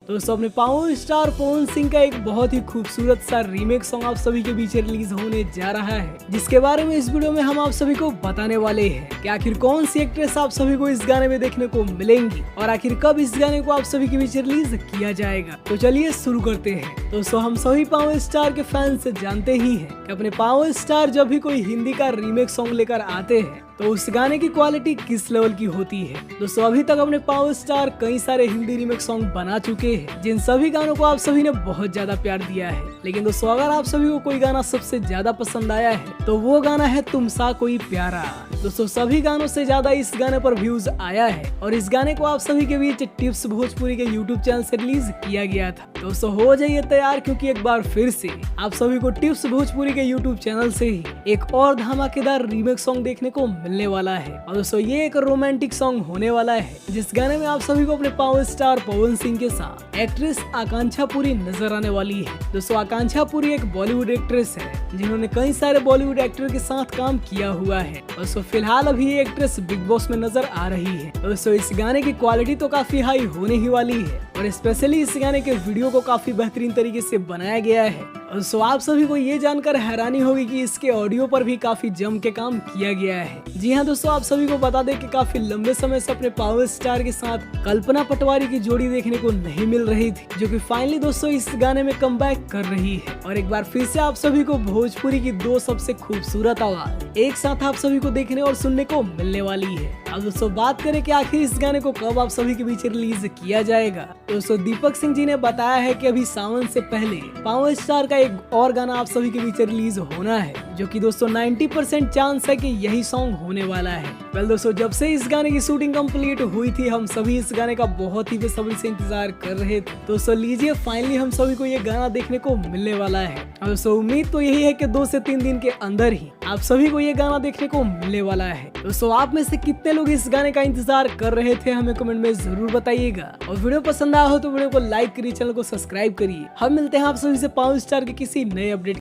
दोस्तों अपने power star Pawan Singh का एक बहुत ही खूबसूरत सा रीमेक सॉन्ग आप सभी के बीच रिलीज होने जा रहा है, जिसके बारे में इस वीडियो में हम आप सभी को बताने वाले हैं कि आखिर कौन सी एक्ट्रेस आप सभी को इस गाने में देखने को मिलेंगी और आखिर कब इस गाने को आप सभी के बीच रिलीज किया जाएगा। तो चलिए शुरू करते हैं। दोस्तों हम सभी पावर स्टार के फैंस जानते ही हैं कि अपने पावर स्टार जब भी कोई हिंदी का रीमेक सॉन्ग लेकर आते हैं तो उस गाने की क्वालिटी किस लेवल की होती है। दोस्तों अभी तक अपने पावर स्टार कई सारे हिंदी रीमेक सॉन्ग बना चुके हैं, जिन सभी गानों को आप सभी ने बहुत ज्यादा प्यार दिया है। लेकिन दोस्तों अगर आप सभी को कोई गाना सबसे ज्यादा पसंद आया है तो वो गाना है तुम सा कोई प्यारा। दोस्तों सभी गानों से ज्यादा इस गाने पर व्यूज आया है और इस गाने को आप सभी के बीच टिप्स भोजपुरी के यूट्यूब चैनल से रिलीज किया गया था। दोस्तों हो जाइए तैयार, क्योंकि एक बार फिर से आप सभी को टिप्स भोजपुरी के यूट्यूब चैनल से ही एक और धमाकेदार रीमेक सॉन्ग देखने को मिलने वाला है। और दोस्तों ये एक रोमांटिक सॉन्ग होने वाला है, जिस गाने में आप सभी को अपने पावर स्टार पवन सिंह के साथ एक्ट्रेस आकांक्षा पुरी नजर आने वाली है। दोस्तों आकांक्षा पुरी एक बॉलीवुड एक्ट्रेस है जिन्होंने कई सारे बॉलीवुड एक्टर के साथ काम किया हुआ है। दोस्तों फिलहाल अभी ये एक्ट्रेस बिग बॉस में नजर आ रही है। दोस्तों इस गाने की क्वालिटी तो काफी हाई होने ही वाली है और स्पेशली इस गाने के वीडियो को काफी बेहतरीन तरीके से बनाया गया है। सो आप सभी को ये जानकर हैरानी होगी कि इसके ऑडियो पर भी काफी जम के काम किया गया है। जी हाँ दोस्तों, आप सभी को बता दें कि काफी लंबे समय से अपने पावर स्टार के साथ कल्पना पटवारी की जोड़ी देखने को नहीं मिल रही थी, जो कि फाइनली दोस्तों इस गाने में कमबैक कर रही है। और एक बार फिर से आप सभी को भोजपुरी की दो सबसे खूबसूरत आवाज एक साथ आप सभी को देखने और सुनने को मिलने वाली है। अब दोस्तों बात करें कि आखिर इस गाने को कब आप सभी के बीच रिलीज किया जाएगा। दोस्तों दीपक सिंह जी ने बताया है कि अभी सावन से पहले पावर स्टार का एक और गाना आप सभी के बीच रिलीज होना है, जो कि दोस्तों 90% चांस है कि यही सॉन्ग होने वाला है। वेल दोस्तों जब से इस गाने की शूटिंग कंप्लीट हुई थी हम सभी इस गाने का बहुत ही बेसब्री से इंतजार कर रहे थे। दोस्तों लीजिए फाइनली हम सभी को ये गाना देखने को मिलने वाला है। और दोस्तों उम्मीद तो यही है कि 2 से 3 दिन के अंदर ही आप सभी को ये गाना देखने को मिलने वाला है। दोस्तों आप में से कितने लोग इस गाने का इंतजार कर रहे थे हमें कमेंट में जरूर बताइएगा। और वीडियो पसंद आया हो तो वीडियो को लाइक करिए, चैनल को सब्सक्राइब करिए। हम मिलते हैं आप सभी से पावर स्टार के किसी नए अपडेट